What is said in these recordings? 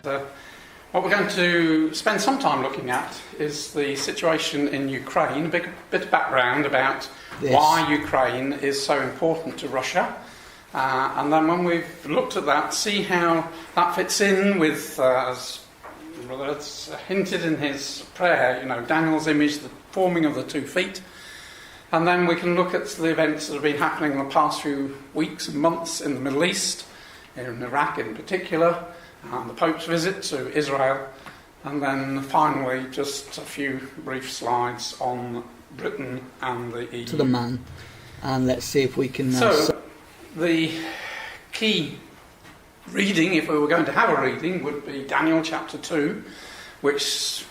What we're going to spend some time looking at is the situation in Ukraine, a bit of background about why Ukraine is so important to Russia. And then when we've looked at that, see how that fits in with, as Brother it's hinted in his prayer, Daniel's image, the forming of the 2 feet. And then we can look at the events that have been happening in the past few weeks and months in the Middle East, in Iraq in particular, and the Pope's visit to Israel. And then finally, just a few brief slides on Britain and the EU. To the man. And let's see if we can... So, the key reading, if we were going to have a reading, would be Daniel chapter 2, which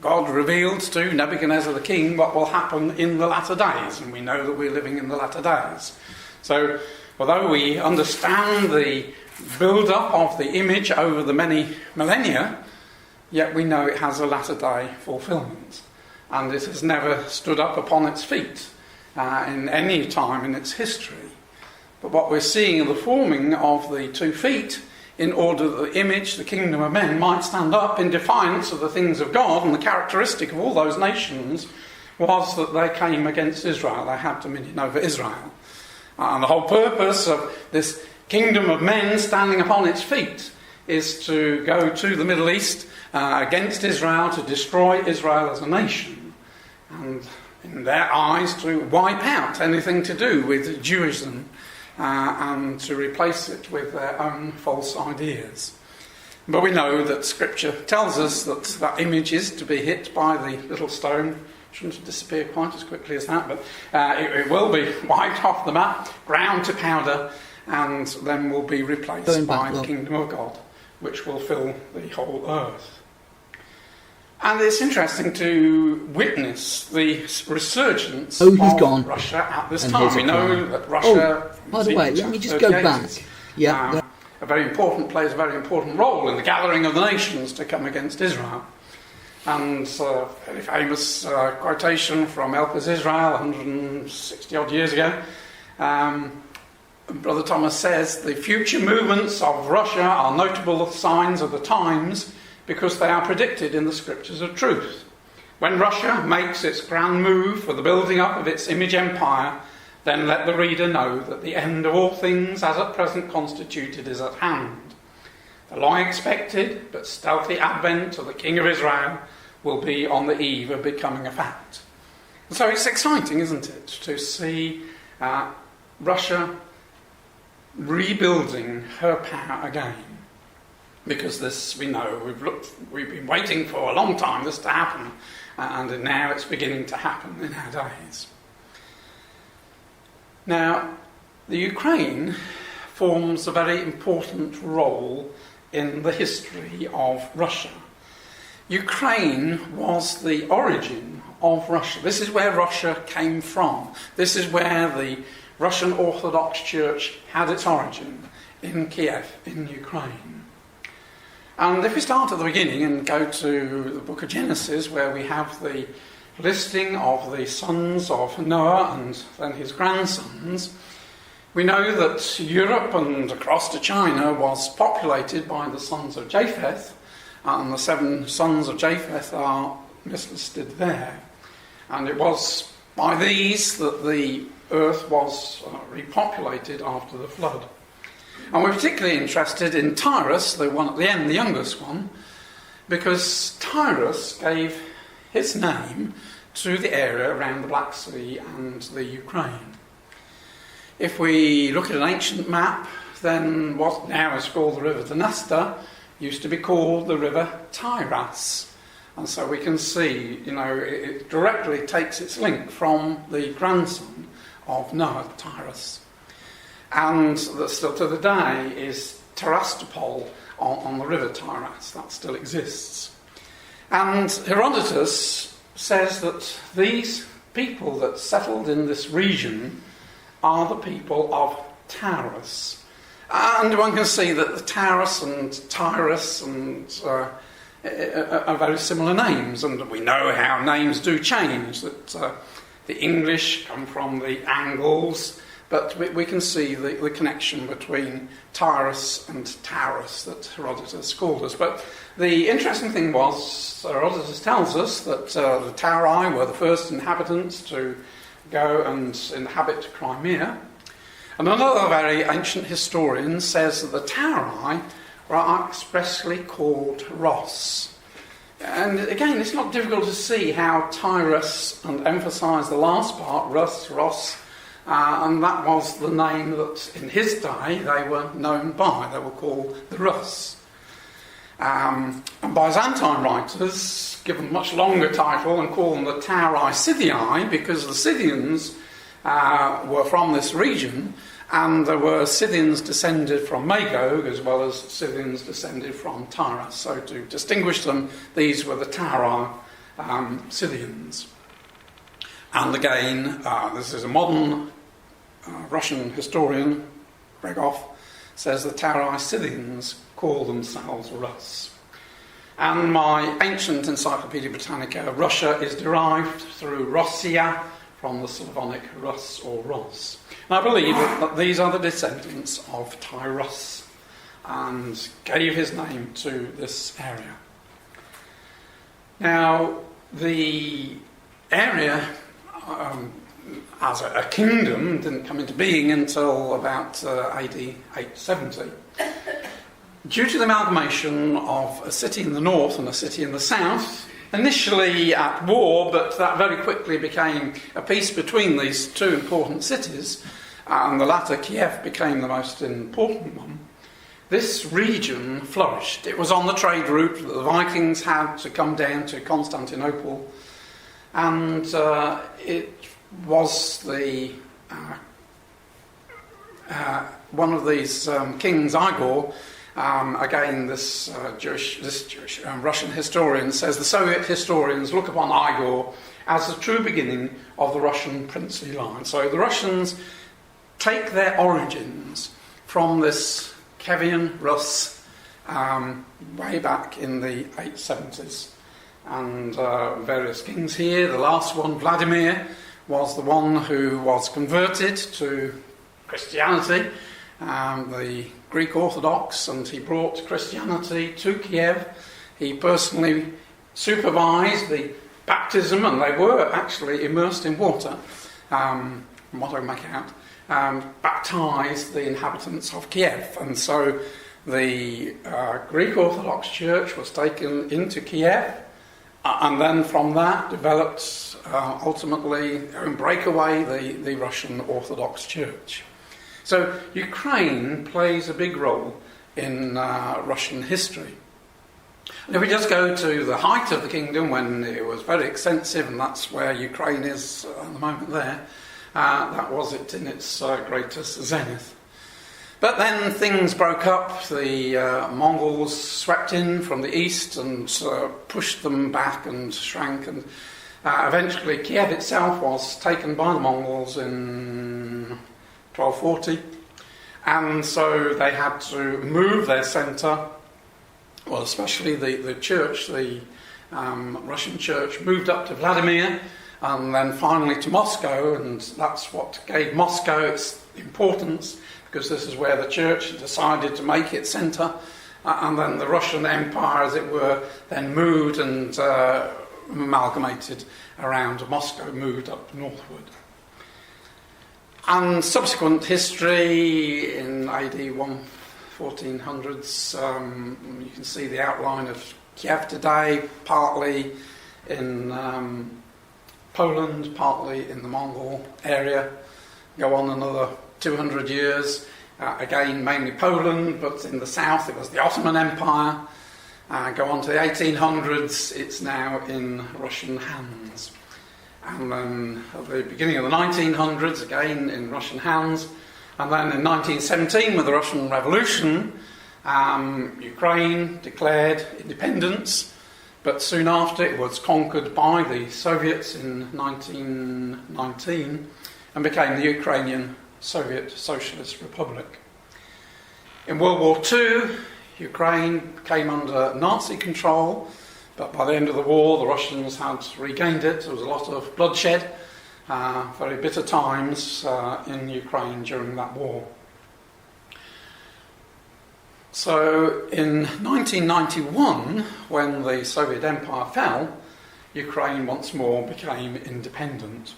God revealed to Nebuchadnezzar the king what will happen in the latter days. And we know that we're living in the latter days. So, although we understand the build-up of the image over the many millennia, yet we know it has a latter-day fulfilment. And it has never stood up upon its feet in any time in its history. But what we're seeing in the forming of the 2 feet, in order that the image, the kingdom of men, might stand up in defiance of the things of God, and the characteristic of all those nations was that they came against Israel. They had dominion over Israel. And the whole purpose of this kingdom of men standing upon its feet is to go to the Middle East against Israel, to destroy Israel as a nation, and in their eyes to wipe out anything to do with Judaism and to replace it with their own false ideas. But we know that Scripture tells us that that image is to be hit by the little stone. Shouldn't disappear quite as quickly as that, but it will be wiped off the map, ground to powder, and then will be replaced by the kingdom of God, which will fill the whole earth. And it's interesting to witness the resurgence of Russia at this time. We know that Russia... by the way, let me just go back. Plays a very important role in the gathering of the nations to come against Israel. And a very famous quotation from Elpis Israel 160 odd years ago. Brother Thomas says, "The future movements of Russia are notable signs of the times because they are predicted in the scriptures of truth. When Russia makes its grand move for the building up of its image empire, then let the reader know that the end of all things as at present constituted is at hand. The long expected but stealthy advent of the King of Israel will be on the eve of becoming a fact." And so it's exciting, isn't it, to see Russia rebuilding her power again. Because this, we know, we've been waiting for a long time this to happen, and now it's beginning to happen in our days. Now, the Ukraine forms a very important role in the history of Russia. Ukraine was the origin of Russia. This is where Russia came from. This is where the Russian Orthodox Church had its origin, in Kiev, in Ukraine. And if we start at the beginning and go to the book of Genesis, where we have the listing of the sons of Noah and then his grandsons, we know that Europe and across to China was populated by the sons of Japheth, and the 7 sons of Japheth are mislisted there. And it was by these that the earth was repopulated after the flood. And we're particularly interested in Tyrus, the one at the end, the youngest one, because Tyrus gave his name to the area around the Black Sea and the Ukraine. If we look at an ancient map, then what now is called the River Dniester used to be called the River Tyras. And so we can see, it directly takes its link from the grandson of Noah, Tyrus. And that still to the day is Terastopol on the River Tyras. That still exists. And Herodotus says that these people that settled in this region are the people of Taurus. And one can see that the Taurus and Tyrus are very similar names, and we know how names do change, that the English come from the Angles, But we can see the connection between Tyrus and Taurus that Herodotus called us. But the interesting thing was, Herodotus tells us that the Tauri were the first inhabitants to go and inhabit Crimea. And another very ancient historian says that the Tauri were expressly called Ros. And again, it's not difficult to see how Tyrus, and emphasise the last part, Ros, and that was the name that in his day they were known by. They were called the Rus. And Byzantine writers give them a much longer title and call them the Tauri Scythii, because the Scythians were from this region, and there were Scythians descended from Magog as well as Scythians descended from Tyrus. So to distinguish them, these were the Tauri Scythians. And again, this is a modern Russian historian, Bregov, says the Tauri Scythians call themselves Rus. And my ancient Encyclopaedia Britannica, Russia is derived through Rossia, from the Slavonic Rus or Ros. And I believe that these are the descendants of Tyrus, and gave his name to this area. Now, the area as a kingdom didn't come into being until about AD 870. Due to the amalgamation of a city in the north and a city in the south, initially at war, but that very quickly became a peace between these two important cities, and the latter, Kiev, became the most important one. This region flourished. It was on the trade route that the Vikings had to come down to Constantinople, and it was the one of these kings, Igor. Again, this Jewish Russian historian says the Soviet historians look upon Igor as the true beginning of the Russian princely line. So the Russians take their origins from this Kievan Rus way back in the 870s. And various kings here. The last one, Vladimir, was the one who was converted to Christianity, the Greek Orthodox, and he brought Christianity to Kiev. He personally supervised the baptism, and they were actually immersed in water, from what I make out, baptised the inhabitants of Kiev. And so the Greek Orthodox Church was taken into Kiev, and then from that developed ultimately breakaway the Russian Orthodox Church. So Ukraine plays a big role in Russian history. And if we just go to the height of the kingdom, when it was very extensive, and that's where Ukraine is at the moment there, that was it in its greatest zenith. But then things broke up. The Mongols swept in from the east and pushed them back and shrank, and eventually Kiev itself was taken by the Mongols in 1240, and so they had to move their centre, well, especially the church, the Russian church, moved up to Vladimir, and then finally to Moscow, and that's what gave Moscow its importance, because this is where the church decided to make its centre, and then the Russian Empire, as it were, then moved and amalgamated around Moscow, moved up northward. And subsequent history in AD 1400s, you can see the outline of Kiev today, partly in Poland, partly in the Mongol area. Go on another 200 years, again mainly Poland, but in the south it was the Ottoman Empire. Go on to the 1800s, it's now in Russian hands. And then at the beginning of the 1900s, again in Russian hands. And then in 1917, with the Russian Revolution, Ukraine declared independence, but soon after it was conquered by the Soviets in 1919 and became the Ukrainian Soviet Socialist Republic. In World War II, Ukraine came under Nazi control, but by the end of the war, the Russians had regained it. There was a lot of bloodshed, very bitter times in Ukraine during that war. So in 1991, when the Soviet Empire fell, Ukraine once more became independent.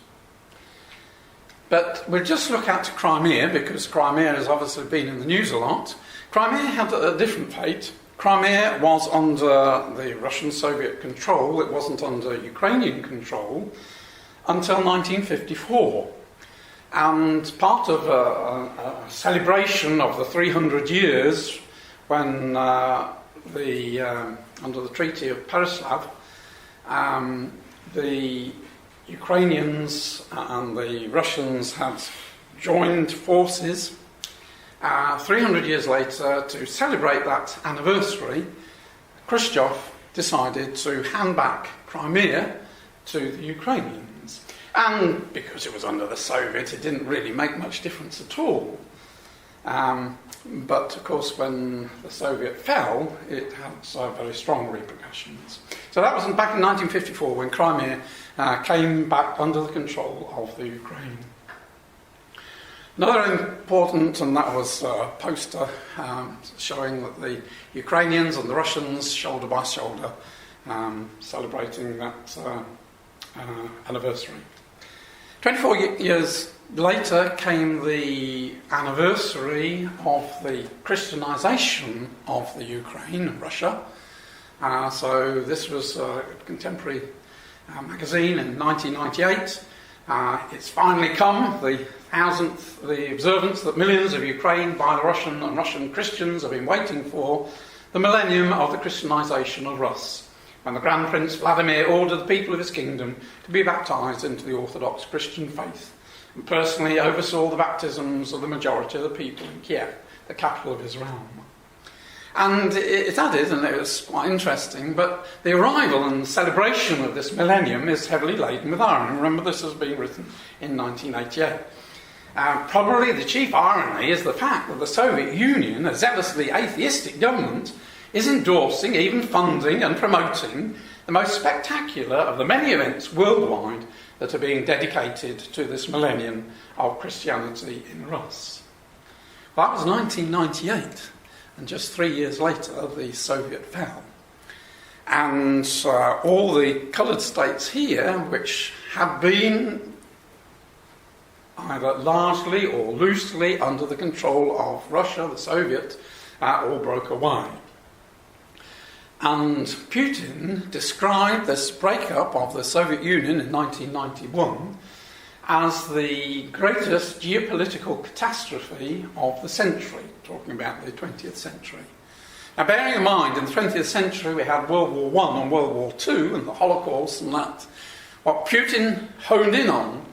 But we'll just look at Crimea, because Crimea has obviously been in the news a lot. Crimea had a different fate. Crimea was under the Russian-Soviet control. It wasn't under Ukrainian control until 1954. And part of a celebration of the 300 years when under the Treaty of Pereslav, the Ukrainians and the Russians had joined forces 300 years later. To celebrate that anniversary, Khrushchev decided to hand back Crimea to the Ukrainians. And because it was under the Soviet, it didn't really make much difference at all. But of course, when the Soviet fell, it had very strong repercussions. So that was back in 1954 when Crimea came back under the control of the Ukraine. Another important, and that was a poster showing that the Ukrainians and the Russians, shoulder by shoulder, celebrating that anniversary. 24 years later came the anniversary of the Christianization of the Ukraine, Russia. So this was a contemporary magazine in 1998. It's finally come, the observance that millions of Ukraine by the Russian and Russian Christians have been waiting for, the millennium of the Christianization of Rus, when the Grand Prince Vladimir ordered the people of his kingdom to be baptized into the Orthodox Christian faith, and personally oversaw the baptisms of the majority of the people in Kiev, the capital of his realm. And it added, and it was quite interesting, but the arrival and celebration of this millennium is heavily laden with irony. Remember, this has been written in 1988. Probably the chief irony is the fact that the Soviet Union, a zealously atheistic government, is endorsing, even funding and promoting the most spectacular of the many events worldwide that are being dedicated to this millennium of Christianity in Rus. Well, that was 1998, and just 3 years later the Soviet fell. And all the coloured states here, which had been either largely or loosely under the control of Russia, the Soviet, all broke away. And Putin described this breakup of the Soviet Union in 1991 as the greatest geopolitical catastrophe of the century, talking about the 20th century. Now, bearing in mind, in the 20th century we had World War I and World War II and the Holocaust and that, what Putin honed in on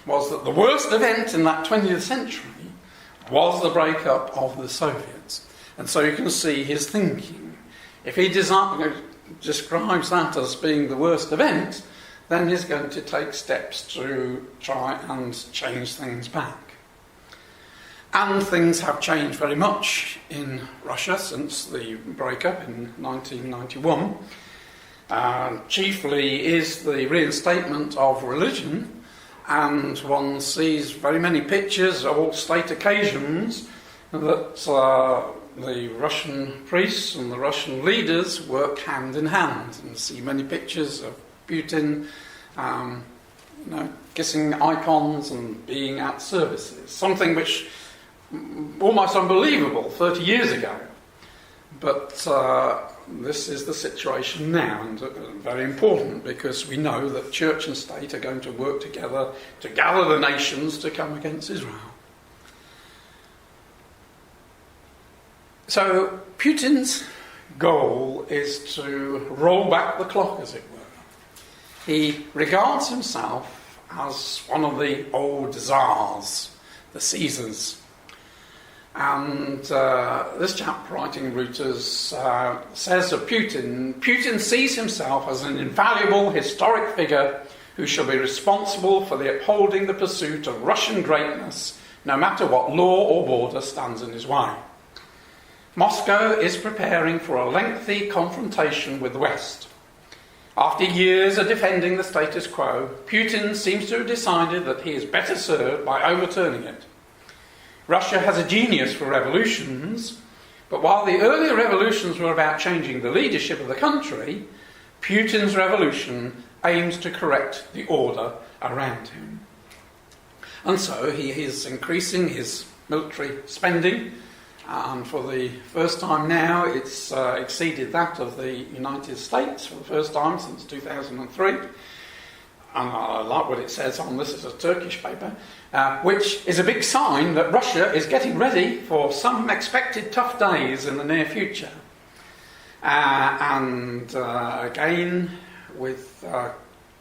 was that the worst event in that 20th century was the breakup of the Soviets. And so you can see his thinking. If he describes that as being the worst event, then he's going to take steps to try and change things back. And things have changed very much in Russia since the breakup in 1991. Chiefly is the reinstatement of religion, and one sees very many pictures of all state occasions that the Russian priests and the Russian leaders work hand in hand, and see many pictures of Putin kissing icons and being at services, something which almost unbelievable 30 years ago. But this is the situation now, and very important, because we know that church and state are going to work together to gather the nations to come against Israel. So Putin's goal is to roll back the clock, as it were. He regards himself as one of the old Tsars, the Caesars. And this chap writing Reuters says of Putin sees himself as an invaluable historic figure who shall be responsible for the upholding the pursuit of Russian greatness, no matter what law or border stands in his way. Moscow is preparing for a lengthy confrontation with the West. After years of defending the status quo, Putin seems to have decided that he is better served by overturning it. Russia has a genius for revolutions, but while the earlier revolutions were about changing the leadership of the country, Putin's revolution aims to correct the order around him. And so he is increasing his military spending, and for the first time now it's exceeded that of the United States for the first time since 2003. And I like what it says on this, is a Turkish paper, which is a big sign that Russia is getting ready for some expected tough days in the near future. Again, with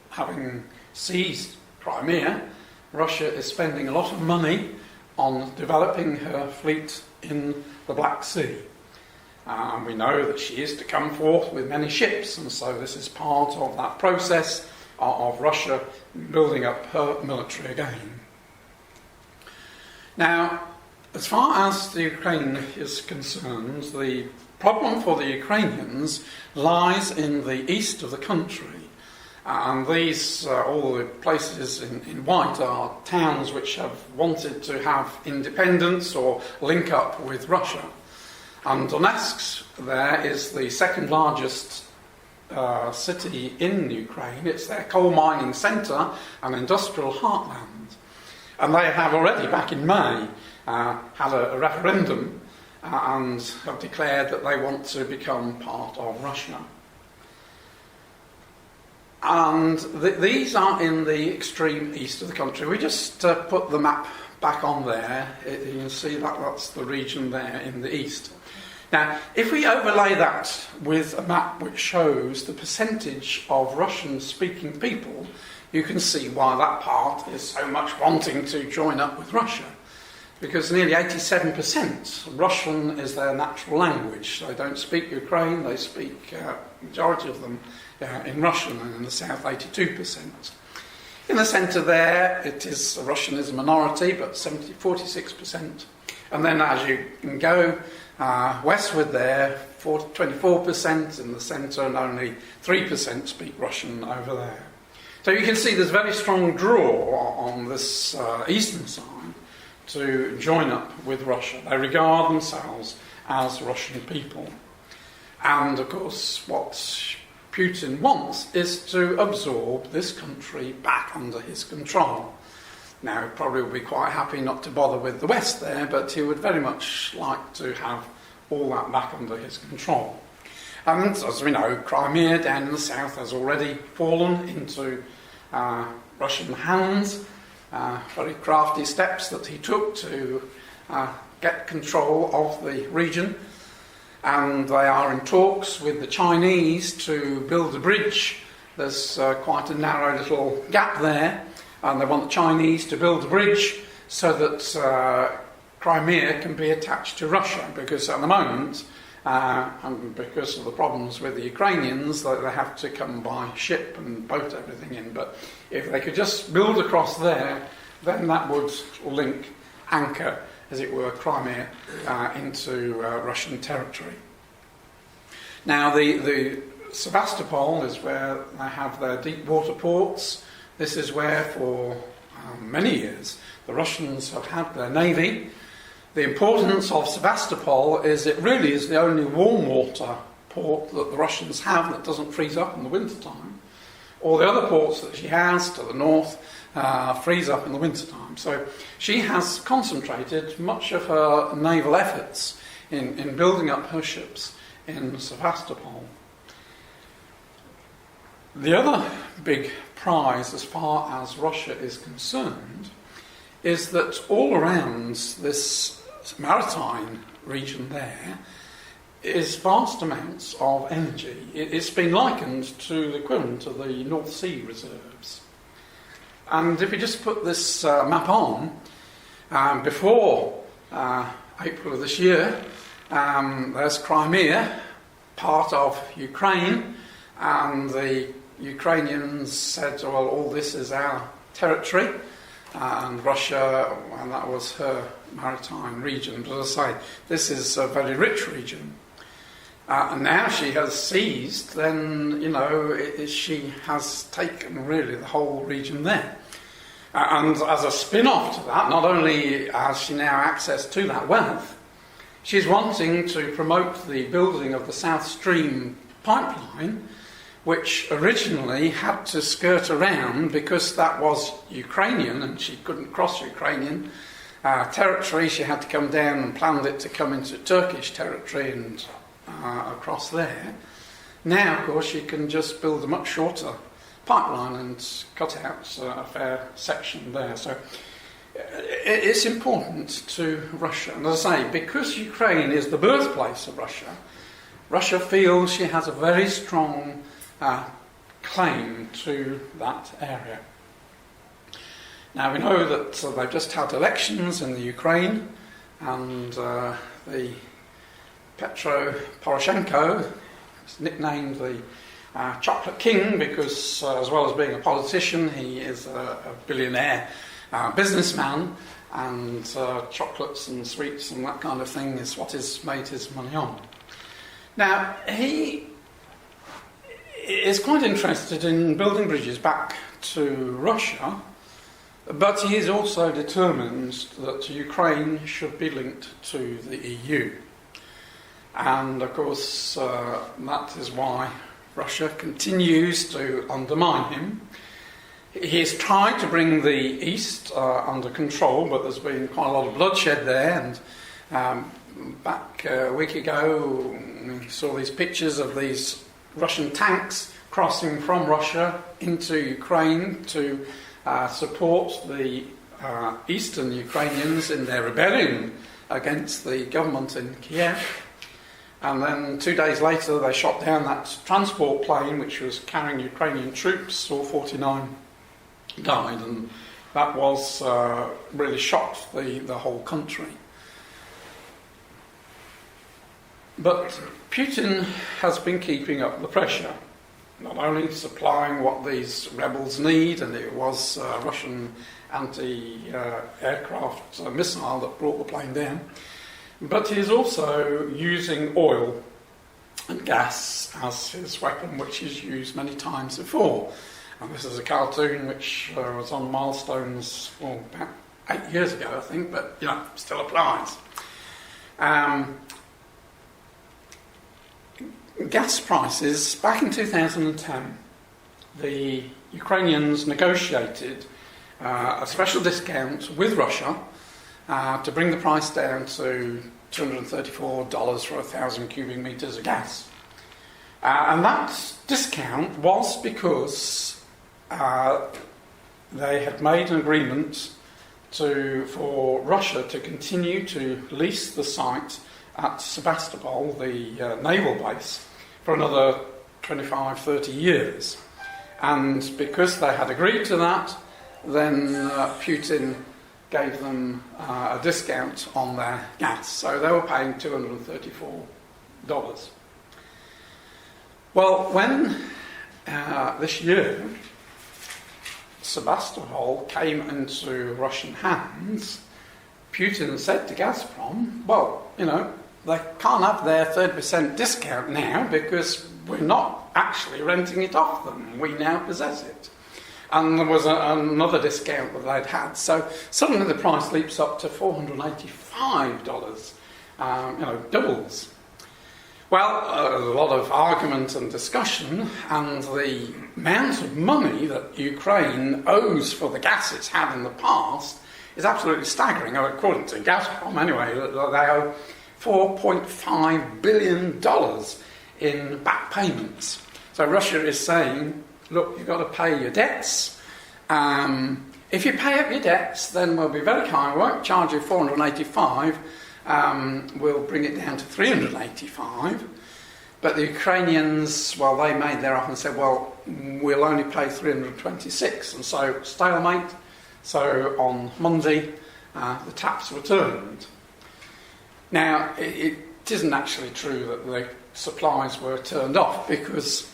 having seized Crimea, Russia is spending a lot of money on developing her fleet in the Black Sea. We know that she is to come forth with many ships, and so this is part of that process of Russia building up her military again. Now, as far as the Ukraine is concerned, the problem for the Ukrainians lies in the east of the country. And these, all the places in white, are towns which have wanted to have independence or link up with Russia. And Donetsk there is the second largest city in Ukraine. It's their coal mining centre and industrial heartland. And they have already, back in May, had a referendum and have declared that they want to become part of Russia. And these are in the extreme east of the country. We just put the map back on there. You can see that that's the region there in the east. Now, if we overlay that with a map which shows the percentage of Russian-speaking people, you can see why that part is so much wanting to join up with Russia. Because nearly 87% Russian is their natural language. They don't speak Ukraine, they speak, majority of them, in Russian, and in the south 82%. In the centre there, Russian is a minority, but 46%. And then as you can go westward there, 24% in the centre, and only 3% speak Russian over there. So you can see there's a very strong draw on this eastern side to join up with Russia. They regard themselves as Russian people. And of course, what Putin wants is to absorb this country back under his control. Now, he probably would be quite happy not to bother with the West there, but he would very much like to have all that back under his control. And as we know, Crimea down in the south has already fallen into Russian hands. Very crafty steps that he took to get control of the region. And they are in talks with the Chinese to build a bridge. There's quite a narrow little gap there, and they want the Chinese to build a bridge so that Crimea can be attached to Russia, because at the moment, and because of the problems with the Ukrainians, they have to come by ship and boat everything in. But if they could just build across there, then that would anchor, as it were, Crimea into Russian territory. Now, the Sevastopol is where they have their deep water ports. This is where, for many years, the Russians have had their navy. The importance of Sevastopol is it really is the only warm water port that the Russians have that doesn't freeze up in the wintertime. All the other ports that she has to the north freeze up in the wintertime. So she has concentrated much of her naval efforts in building up her ships in Sevastopol. The other big prize as far as Russia is concerned is that all around this maritime region there is vast amounts of energy. It's been likened to the equivalent of the North Sea reserves. And if you just put this map on, before April of this year, there's Crimea, part of Ukraine, and the Ukrainians said, well, all this is our territory, and Russia, and that was her maritime region. But as I say, this is a very rich region. And now she has seized, then, she has taken really the whole region there. And as a spin-off to that, not only has she now access to that wealth, she's wanting to promote the building of the South Stream pipeline, which originally had to skirt around because that was Ukrainian and she couldn't cross Ukrainian territory. She had to come down and planned it to come into Turkish territory and across there. Now, of course, she can just build a much shorter pipeline and cut out a fair section there. So it's important to Russia. And as I say, because Ukraine is the birthplace of Russia, Russia feels she has a very strong claim to that area. Now we know that they've just had elections in the Ukraine, and the Petro Poroshenko is nicknamed the Chocolate King because, as well as being a politician, he is a billionaire businessman, and chocolates and sweets and that kind of thing is what he's made his money on. Now, he is quite interested in building bridges back to Russia, but he is also determined that Ukraine should be linked to the EU. And of course, that is why Russia continues to undermine him. He has tried to bring the East under control, but there's been quite a lot of bloodshed there. And back a week ago, we saw these pictures of these Russian tanks crossing from Russia into Ukraine to support the eastern Ukrainians in their rebellion against the government in Kiev. And then 2 days later they shot down that transport plane which was carrying Ukrainian troops. All 49 died, and that was really shocked the whole country. But Putin has been keeping up the pressure, not only supplying what these rebels need, and it was a Russian anti-aircraft missile that brought the plane down, but he's also using oil and gas as his weapon, which he's used many times before. And this is a cartoon which was on Milestones about 8 years ago, I think, but still applies. Gas prices, back in 2010, the Ukrainians negotiated a special discount with Russia to bring the price down to $234 for 1,000 cubic metres of gas. And that discount was because they had made an agreement for Russia to continue to lease the site at Sebastopol, the naval base, for another 25, 30 years. And because they had agreed to that, then Putin gave them a discount on their gas. So they were paying $234. Well, when this year Sebastopol came into Russian hands, Putin said to Gazprom, well, they can't have their 30% discount now because we're not actually renting it off them. We now possess it. And there was another discount that they'd had. So suddenly the price leaps up to $485, doubles. Well, a lot of argument and discussion, and the amount of money that Ukraine owes for the gas it's had in the past is absolutely staggering. According to Gazprom, anyway, they owe $4.5 billion in back payments. So Russia is saying, look, you've got to pay your debts. If you pay up your debts, then we'll be very kind. We won't charge you $485. We'll bring it down to $385. But the Ukrainians, well, they made their offer and said, well, we'll only pay $326. And so, stalemate. So on Monday, the taps were turned. Now, it isn't actually true that the supplies were turned off, because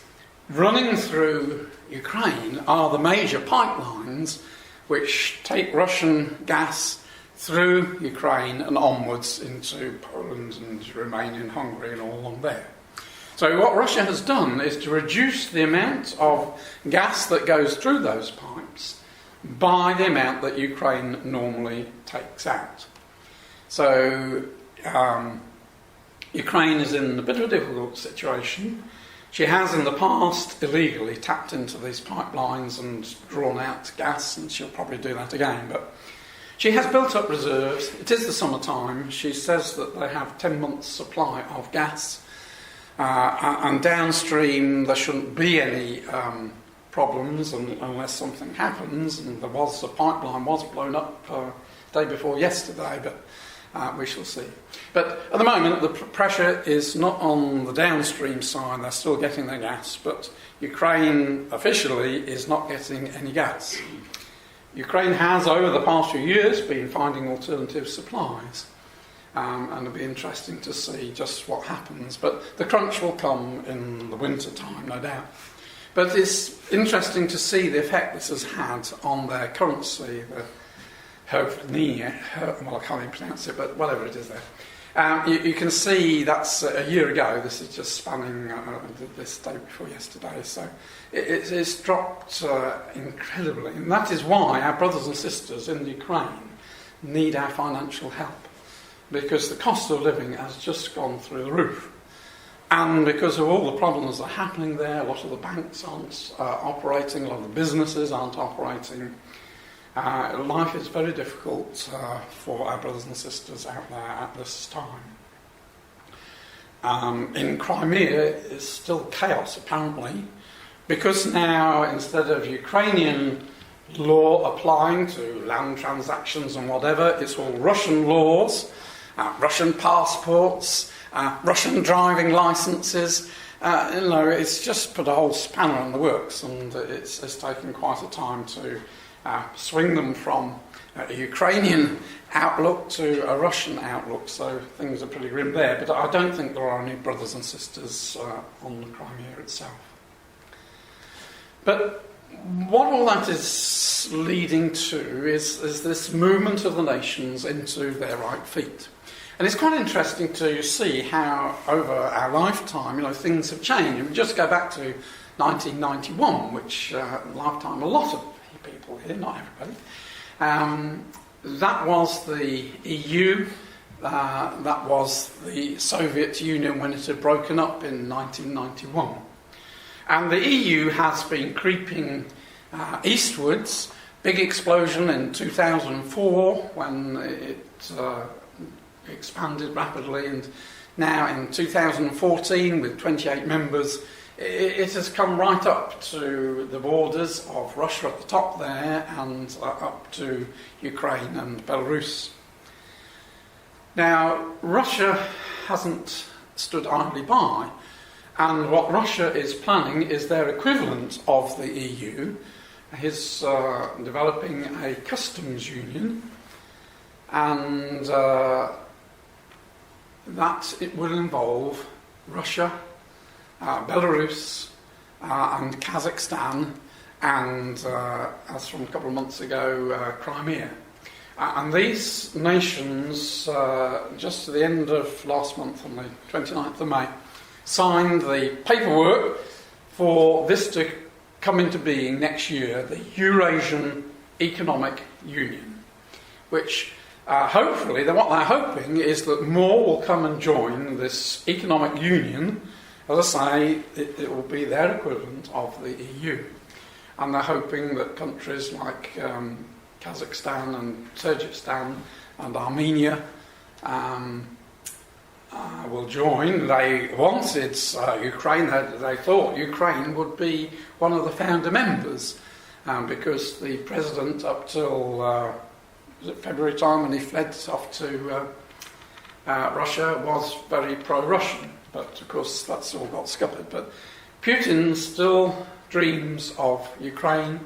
running through Ukraine are the major pipelines which take Russian gas through Ukraine and onwards into Poland and Romania and Hungary and all along there. So what Russia has done is to reduce the amount of gas that goes through those pipes by the amount that Ukraine normally takes out. So Ukraine is in a bit of a difficult situation. She has in the past illegally tapped into these pipelines and drawn out gas, and she'll probably do that again. But she has built up reserves. It is the summertime. She says that they have 10 months' supply of gas. And downstream there shouldn't be any problems unless something happens. And there was a pipeline was blown up the day before yesterday, but we shall see. But at the moment the pressure is not on the downstream side. They're still getting their gas, but Ukraine officially is not getting any gas. Ukraine has over the past few years been finding alternative supplies. And it'll be interesting to see just what happens. But the crunch will come in the winter time, no doubt. But it's interesting to see the effect this has had on their currency, the hryvnia, well, I can't even pronounce it, but whatever it is there. You can see that's a year ago. This is just spanning this day before yesterday. So it's dropped incredibly. And that is why our brothers and sisters in Ukraine need our financial help. Because the cost of living has just gone through the roof. And because of all the problems that are happening there, a lot of the banks aren't operating, a lot of the businesses aren't operating. Life is very difficult for our brothers and sisters out there at this time. In Crimea, it's still chaos, apparently, because now, instead of Ukrainian law applying to land transactions and whatever, it's all Russian laws. Russian passports, Russian driving licences. It's just put a whole spanner in the works, and it's taken quite a time to swing them from a Ukrainian outlook to a Russian outlook, so things are pretty grim there. But I don't think there are any brothers and sisters on the Crimea itself. But what all that is leading to is this movement of the nations into their right feet. And it's quite interesting to see how, over our lifetime, things have changed. If we just go back to 1991, which lifetime, a lot of people here, not everybody. That was the EU. That was the Soviet Union when it had broken up in 1991. And the EU has been creeping eastwards. Big explosion in 2004 when it expanded rapidly, and now in 2014 with 28 members it has come right up to the borders of Russia at the top there and up to Ukraine and Belarus. Now Russia hasn't stood idly by, and what Russia is planning is their equivalent of the EU is developing a customs union, and that it will involve Russia, Belarus, and Kazakhstan, and as from a couple of months ago, Crimea. And these nations, just at the end of last month, on the 29th of May, signed the paperwork for this to come into being next year, the Eurasian Economic Union, which hopefully, what they're hoping is that more will come and join this economic union. As I say, it will be their equivalent of the EU. And they're hoping that countries like Kazakhstan and Kyrgyzstan and Armenia will join. They wanted Ukraine, they thought Ukraine would be one of the founder members, because the president up till February time when he fled off to Russia was very pro-Russian, but of course that's all got scuppered. But Putin still dreams of Ukraine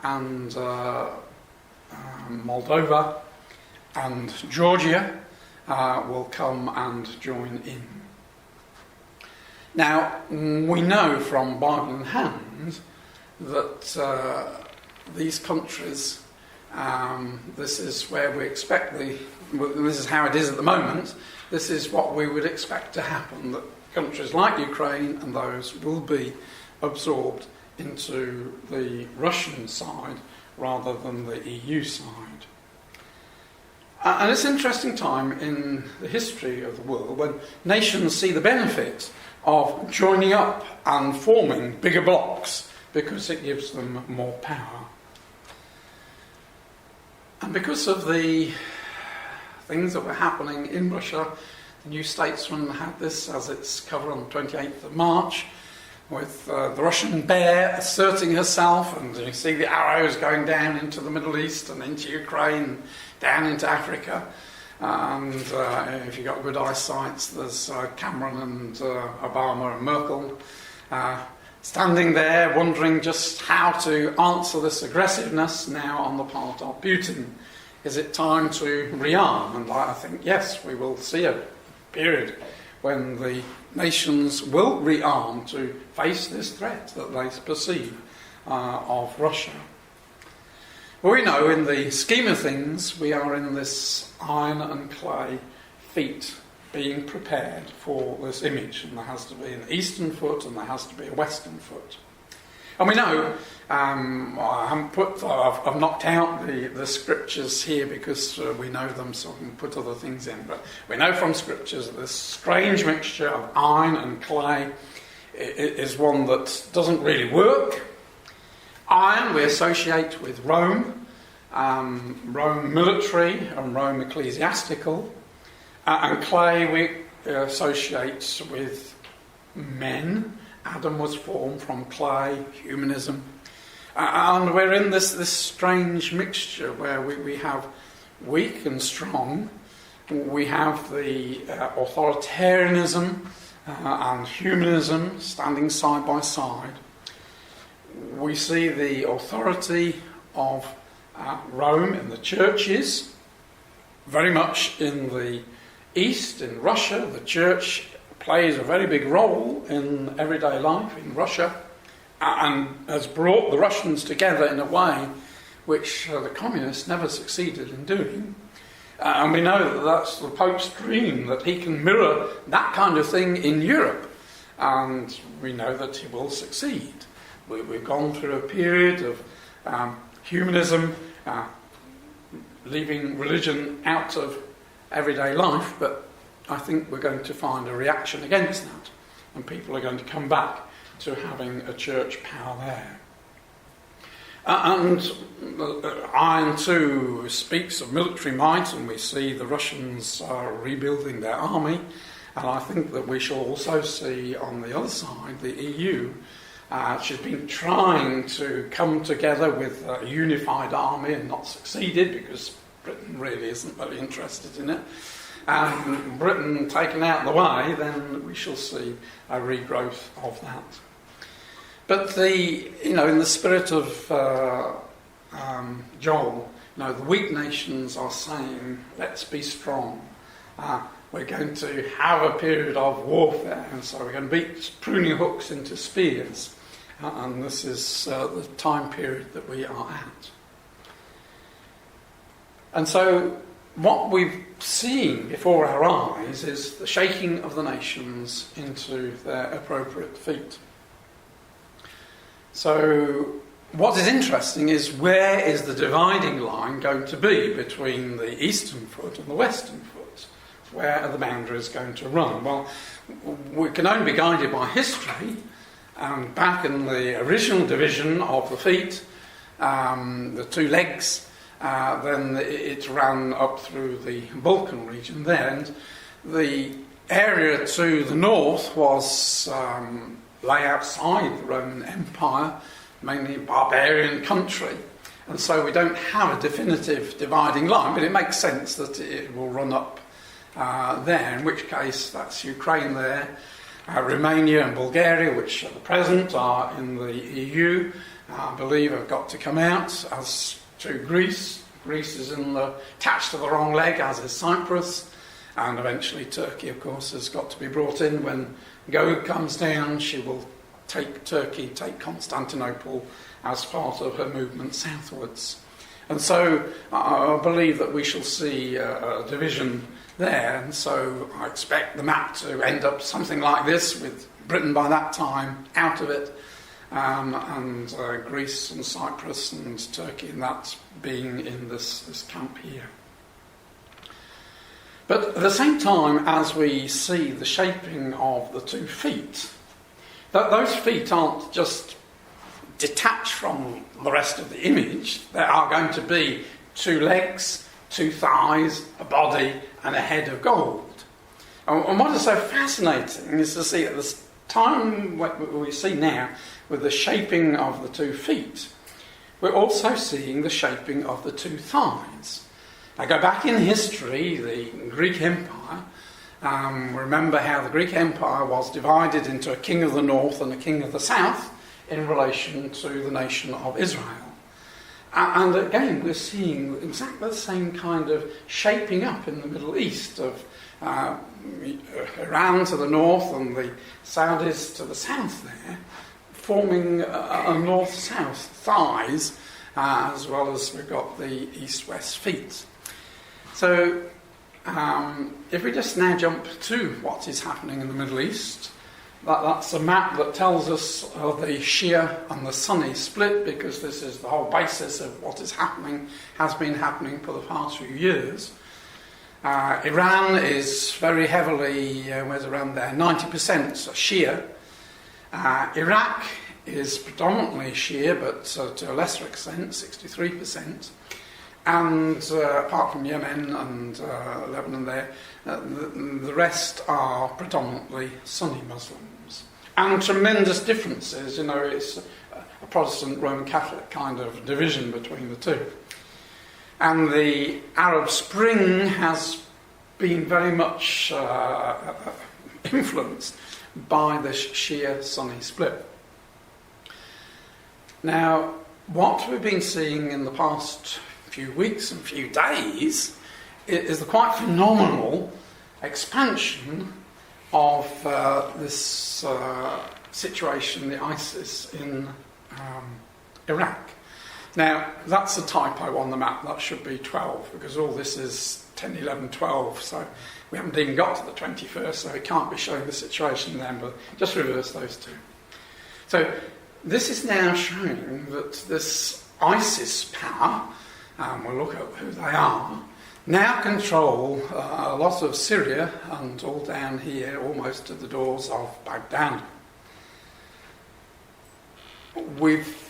and Moldova, and Georgia will come and join in. Now, we know from Bible in hand that these countries, this is where we expect this is how it is at the moment, this is what we would expect to happen, that countries like Ukraine, and those will be absorbed into the Russian side rather than the EU side. And it's an interesting time in the history of the world when nations see the benefit of joining up and forming bigger blocks because it gives them more power. And because of the things that were happening in Russia, the New Statesman had this as its cover on the 28th of March, with the Russian bear asserting herself, and you see the arrows going down into the Middle East and into Ukraine, down into Africa. And if you've got good eyesight, there's Cameron and Obama and Merkel standing there wondering just how to answer this aggressiveness now on the part of Putin. Is it time to rearm? And I think, yes, we will see a period when the nations will rearm to face this threat that they perceive of Russia. Well, we know in the scheme of things we are in this iron and clay feet being prepared for this image, and there has to be an eastern foot and there has to be a western foot. And we know, I've knocked out the scriptures here because we know them, so I can put other things in. But we know from scriptures that this strange mixture of iron and clay is one that doesn't really work. Iron we associate with Rome, Rome military and Rome ecclesiastical. And clay we associate with men. Adam was formed from clay, humanism. And we're in this strange mixture where we have weak and strong. We have the authoritarianism and humanism standing side by side. We see the authority of Rome in the churches. Very much in the East, in Russia, the church plays a very big role in everyday life in Russia and has brought the Russians together in a way which the communists never succeeded in doing. And we know that that's the Pope's dream, that he can mirror that kind of thing in Europe. And we know that he will succeed. We've gone through a period of humanism, leaving religion out of everyday life, but I think we're going to find a reaction against that, and people are going to come back to having a church power there. And Iron 2 speaks of military might, and we see the Russians are rebuilding their army, and I think that we shall also see on the other side the EU. She's been trying to come together with a unified army and not succeeded because Britain really isn't very interested in it. And Britain taken out of the way, then we shall see a regrowth of that. But in the spirit of Joel, the weak nations are saying, let's be strong. We're going to have a period of warfare, and so we're going to beat pruning hooks into spears. And this is the time period that we are at. And so what we've seen before our eyes is the shaking of the nations into their appropriate feet. So what is interesting is, where is the dividing line going to be between the eastern foot and the western foot? Where are the boundaries going to run? Well, we can only be guided by history. Back in the original division of the feet, the two legs, then it ran up through the Balkan region there, and the area to the north was lay outside the Roman Empire, mainly a barbarian country, and so we don't have a definitive dividing line, but it makes sense that it will run up there, in which case that's Ukraine there, Romania and Bulgaria, which at the present are in the EU, I believe have got to come out, as to Greece. Greece is attached to the wrong leg, as is Cyprus, and eventually Turkey, of course, has got to be brought in. When Gog comes down, she will take Constantinople as part of her movement southwards. And so I believe that we shall see a division there, and so I expect the map to end up something like this, with Britain by that time out of it, and Greece and Cyprus and Turkey and that being in this camp here. But at the same time as we see the shaping of the 2 feet, that those feet aren't just detached from the rest of the image. There are going to be 2 legs, 2 thighs, a body and a head of gold. And what is so fascinating is to see at this time what we see now with the shaping of the 2 feet, we're also seeing the shaping of the 2 thighs. Now go back in history, the Greek Empire, remember how the Greek Empire was divided into a king of the north and a king of the south in relation to the nation of Israel. And again, we're seeing exactly the same kind of shaping up in the Middle East of Iran to the north and the Saudis to the south there, forming a north-south thighs, as well as we've got the east-west feet. So if we just now jump to what is happening in the Middle East, that's a map that tells us of the Shia and the Sunni split, because this is the whole basis of what is happening, has been happening for the past few years. Iran is very heavily, where's around there, 90% Shia. Iraq is predominantly Shia, but to a lesser extent, 63%. And apart from Yemen and Lebanon there, the rest are predominantly Sunni Muslims. And tremendous differences, it's a Protestant Roman Catholic kind of division between the two. And the Arab Spring has been very much influenced by the Shia-Sunni split. Now, what we've been seeing in the past few weeks and few days is the quite phenomenal expansion of this situation, the ISIS in Iraq. Now, that's a typo on the map. That should be 12, because all this is 10, 11, 12, so we haven't even got to the 21st, so it can't be showing the situation then, but just reverse those two. So this is now showing that this ISIS power, we'll look at who they are, now control a lot of Syria and all down here, almost to the doors of Baghdad. With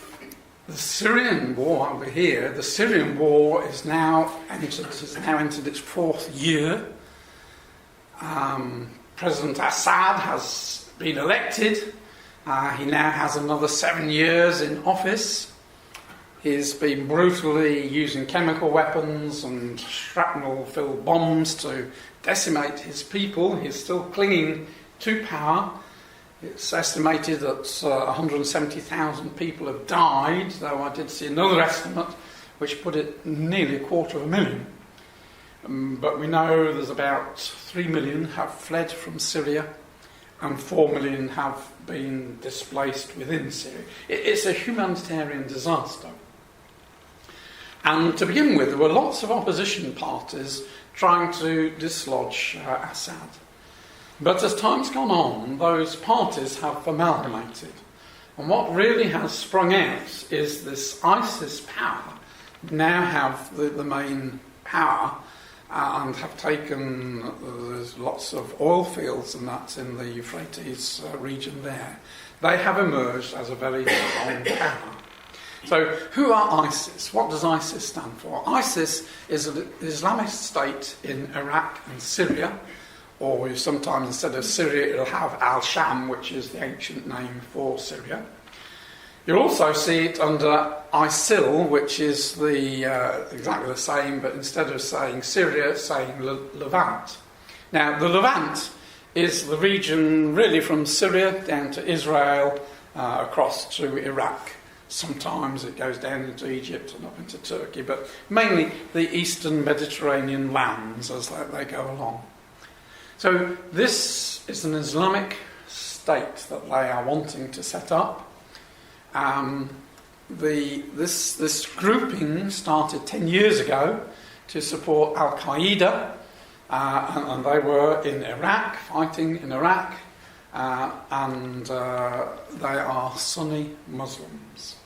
the Syrian war over here, the Syrian war has now entered its 4th year. President Assad has been elected. He now has another 7 years in office. He's been brutally using chemical weapons and shrapnel-filled bombs to decimate his people. He's still clinging to power. It's estimated that 170,000 people have died, though I did see another estimate which put it nearly 250,000. But we know there's about 3 million have fled from Syria and 4 million have been displaced within Syria. It's a humanitarian disaster. And to begin with, there were lots of opposition parties trying to dislodge Assad. But as time's gone on, those parties have amalgamated. And what really has sprung out is this ISIS power now have the main power and have taken, there's lots of oil fields and that's in the Euphrates region there. They have emerged as a very strong power. So who are ISIS? What does ISIS stand for? ISIS is an Islamist state in Iraq and Syria, or sometimes instead of Syria it'll have Al-Sham, which is the ancient name for Syria. You'll also see it under ISIL, which is the exactly the same, but instead of saying Syria, it's saying Levant. Now, the Levant is the region really from Syria down to Israel, across to Iraq. Sometimes it goes down into Egypt and up into Turkey, but mainly the eastern Mediterranean lands as they go along. So this is an Islamic state that they are wanting to set up. This grouping started 10 years ago to support Al-Qaeda, and they were in Iraq, fighting in Iraq, and they are Sunni Muslims.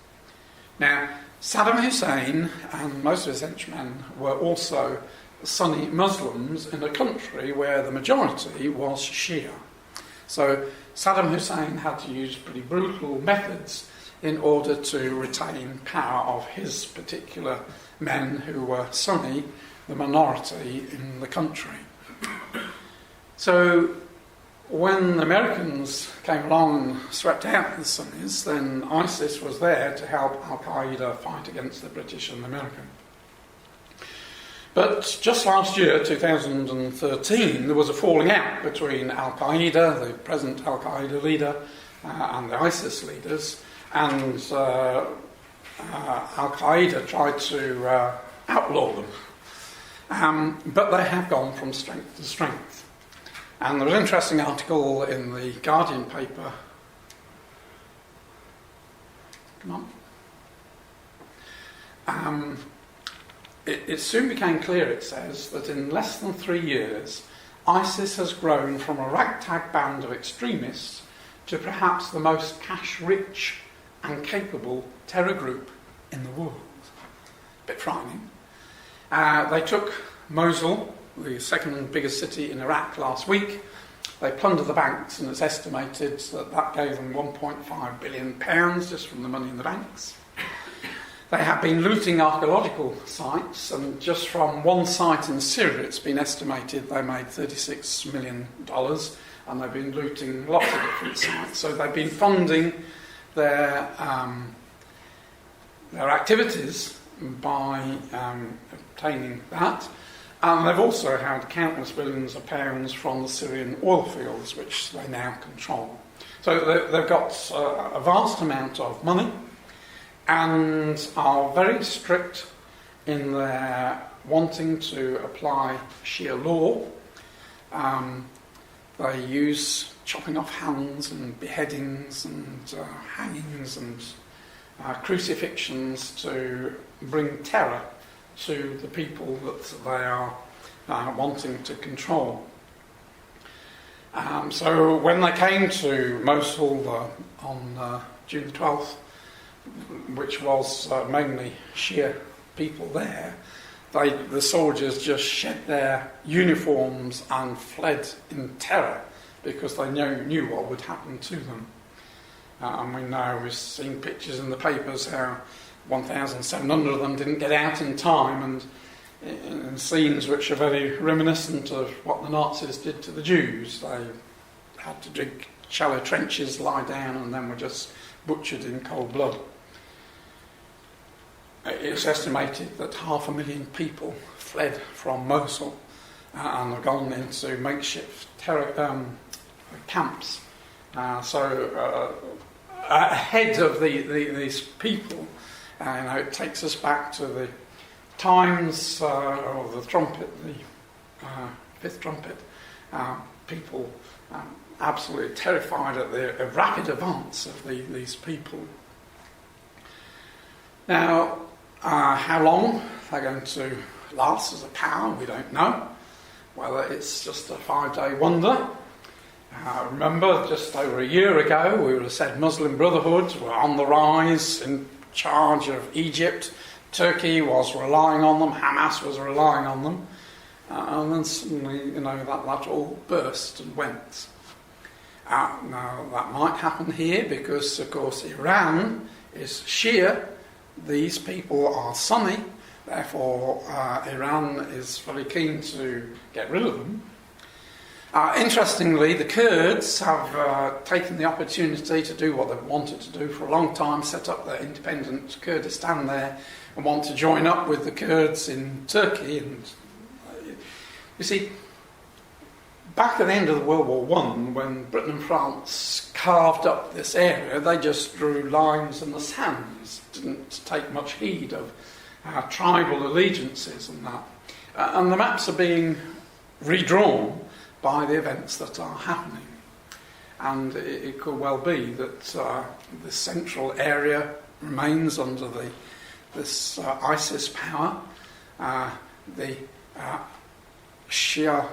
Now, Saddam Hussein and most of his henchmen were also Sunni Muslims in a country where the majority was Shia. So Saddam Hussein had to use pretty brutal methods in order to retain power of his particular men who were Sunni, the minority in the country. So when the Americans came along and swept out the Sunnis, then ISIS was there to help Al-Qaeda fight against the British and the American. But just last year, 2013, there was a falling out between Al-Qaeda, the present Al-Qaeda leader, and the ISIS leaders, and Al-Qaeda tried to outlaw them. But they have gone from strength to strength. And there was an interesting article in the Guardian paper. Come on. It soon became clear, it says, that in less than 3 years, ISIS has grown from a ragtag band of extremists to perhaps the most cash-rich and capable terror group in the world. A bit frightening. They took Mosul, the second biggest city in Iraq, last week. They plundered the banks, and it's estimated that gave them £1.5 billion just from the money in the banks. They have been looting archaeological sites, and just from one site in Syria, it's been estimated they made $36 million, and they've been looting lots of different sites. So they've been funding their activities by obtaining that. And they've also had countless billions of pounds from the Syrian oil fields, which they now control. So they've got a vast amount of money, and are very strict in their wanting to apply Shia law. They use chopping off hands and beheadings and hangings and crucifixions to bring terror to the people that they are wanting to control. So when they came to Mosul on June the 12th, which was mainly Shia people there, the soldiers just shed their uniforms and fled in terror because they knew what would happen to them. And we know, we've seen pictures in the papers how 1,700 of them didn't get out in time, and in scenes which are very reminiscent of what the Nazis did to the Jews. They had to dig shallow trenches, lie down, and then were just butchered in cold blood. It's estimated that 500,000 people fled from Mosul and have gone into makeshift terror camps. So ahead of these people, it takes us back to the times of the trumpet, the fifth trumpet. People absolutely terrified at the rapid advance of these people. Now, how long they're going to last as a power, we don't know. Whether it's just a 5-day wonder. Remember, just over a year ago, we would have said Muslim Brotherhood were on the rise in charge of Egypt. Turkey was relying on them, Hamas was relying on them. And then suddenly, that all burst and went. Now, that might happen here because, of course, Iran is Shia. These people are Sunni, therefore Iran is very keen to get rid of them. Interestingly, the Kurds have taken the opportunity to do what they've wanted to do for a long time, set up their independent Kurdistan there, and want to join up with the Kurds in Turkey. And you see, back at the end of World War I, when Britain and France carved up this area, they just drew lines in the sands, didn't take much heed of tribal allegiances and that. And the maps are being redrawn by the events that are happening. And it could well be that the central area remains under this ISIS power. The Shia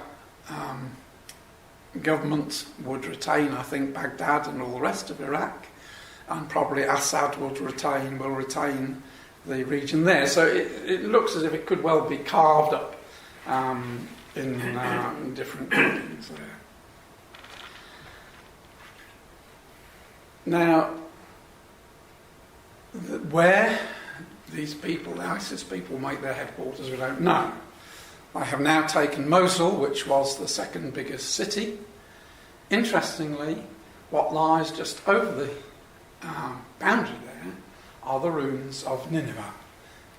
government would retain, I think, Baghdad and all the rest of Iraq, and probably Assad will retain the region there. So it looks as if it could well be carved up in different groupings there. Now, where these people, the ISIS people, make their headquarters, we don't know. I have now taken Mosul, which was the second biggest city. Interestingly, what lies just over the boundary there are the ruins of Nineveh.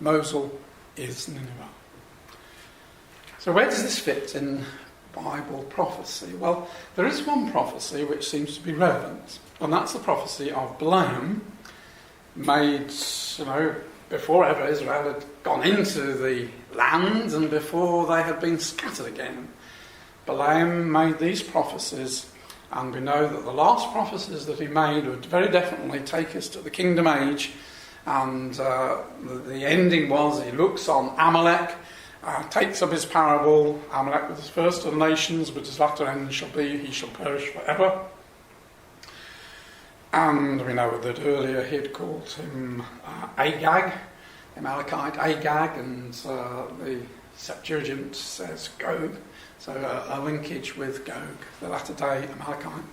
Mosul is Nineveh. So where does this fit in Bible prophecy? Well, there is one prophecy which seems to be relevant, and that's the prophecy of Balaam, made, before ever Israel had gone into the land and before they had been scattered again. Balaam made these prophecies, and we know that the last prophecies that he made would very definitely take us to the kingdom age, and the ending was he looks on Amalek, takes up his parable. Amalek was the first of the nations, but his latter end shall be he shall perish forever. And we know that earlier he had called him Agag, Amalekite Agag, and the Septuagint says Gog, so a linkage with Gog, the latter day Amalekite.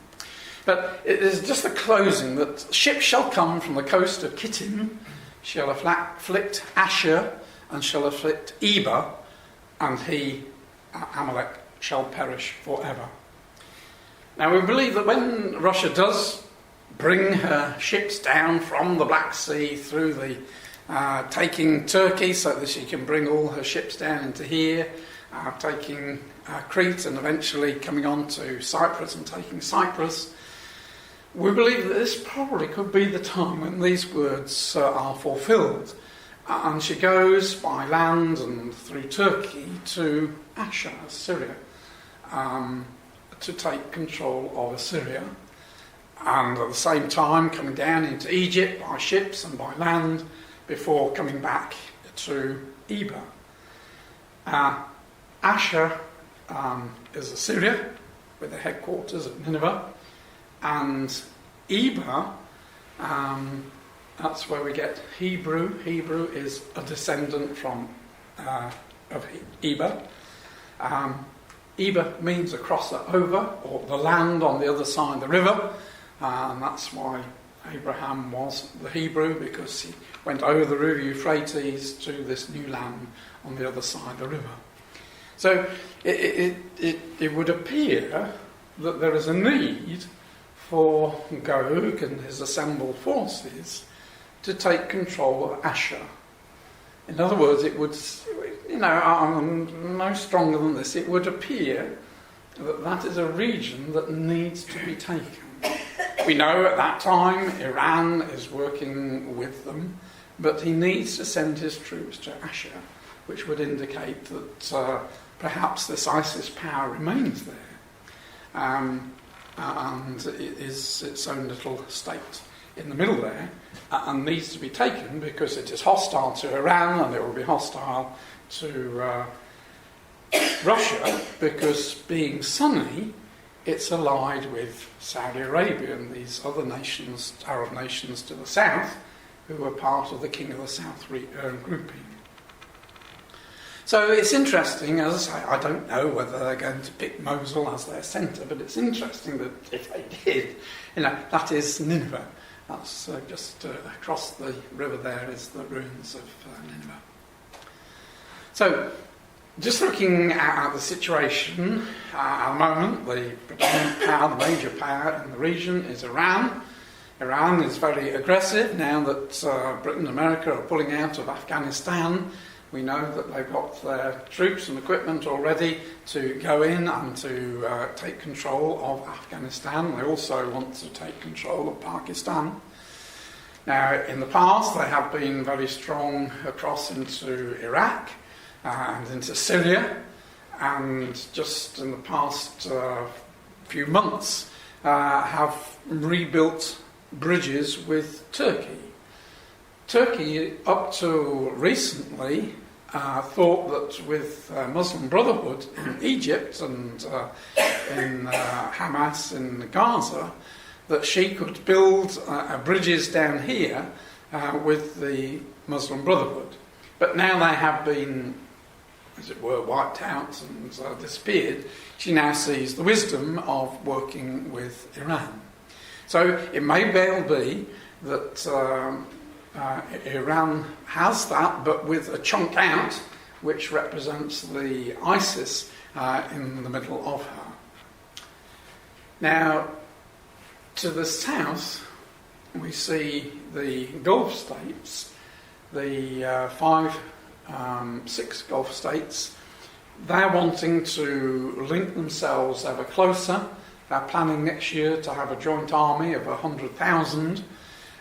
But it is just the closing that ships shall come from the coast of Kittim, shall afflict Asher, and shall afflict Eber, and he, Amalek, shall perish forever. Now we believe that when Russia does bring her ships down from the Black Sea through the taking Turkey so that she can bring all her ships down into here, taking Crete and eventually coming on to Cyprus and taking Cyprus, we believe that this probably could be the time when these words are fulfilled. And she goes by land and through Turkey to Asher, Syria, to take control of Assyria. And at the same time coming down into Egypt by ships and by land before coming back to Eber. Asher is Assyria, with the headquarters at Nineveh, and Eber, that's where we get Hebrew. Hebrew is a descendant of Eber. Eber means a crosser over, or the land on the other side of the river, and that's why Abraham was the Hebrew, because he went over the river Euphrates to this new land on the other side of the river. So it would appear that there is a need for Gog and his assembled forces to take control of Asher. In other words, it would, I'm no stronger than this, it would appear that that is a region that needs to be taken. We know at that time Iran is working with them, but he needs to send his troops to Asher, which would indicate that perhaps this ISIS power remains there, and it is its own little state in the middle there, and needs to be taken because it is hostile to Iran and it will be hostile to Russia, because being Sunni, it's allied with Saudi Arabia and these other nations, Arab nations to the south, who are part of the King of the South grouping. So it's interesting, as I say, I don't know whether they're going to pick Mosul as their centre, but it's interesting that if they did, that is Nineveh. That's just across the river there is the ruins of Nineveh. So, just looking at the situation at the moment, the predominant power, the major power in the region is Iran. Iran is very aggressive now that Britain and America are pulling out of Afghanistan. We know that they've got their troops and equipment already to go in and to take control of Afghanistan. They also want to take control of Pakistan. Now, in the past, they have been very strong across into Iraq and into Syria, and just in the past few months have rebuilt bridges with Turkey. Turkey, up to recently, thought that with Muslim Brotherhood in Egypt and in Hamas in Gaza, that she could build bridges down here with the Muslim Brotherhood. But now they have been, as it were, wiped out and disappeared. She now sees the wisdom of working with Iran. So it may well be that Iran has that, but with a chunk out, which represents the ISIS in the middle of her. Now, to the south, we see the Gulf states, the 6 Gulf states. They're wanting to link themselves ever closer. They're planning next year to have a joint army of 100,000.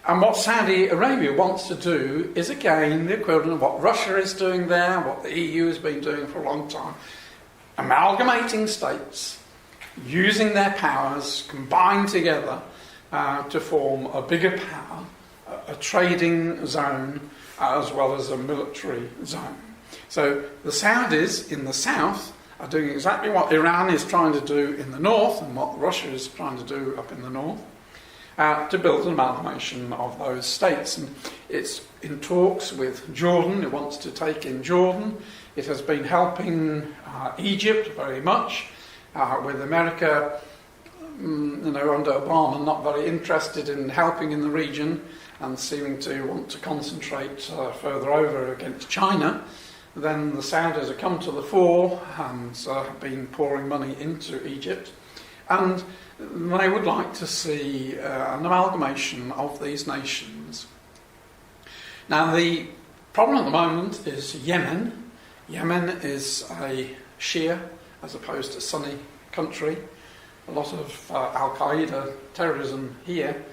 And what Saudi Arabia wants to do is, again, the equivalent of what Russia is doing there, what the EU has been doing for a long time, amalgamating states, using their powers, combined together to form a bigger power, a trading zone, as well as a military zone. So the Saudis in the south are doing exactly what Iran is trying to do in the north and what Russia is trying to do up in the north, to build an amalgamation of those states. And it's in talks with Jordan. It wants to take in Jordan. It has been helping Egypt very much, with America, under Obama, not very interested in helping in the region and seeming to want to concentrate further over against China. Then the Saudis have come to the fore and have been pouring money into Egypt. And they would like to see an amalgamation of these nations. Now, the problem at the moment is Yemen. Yemen is a Shia as opposed to Sunni country. A lot of Al-Qaeda terrorism here.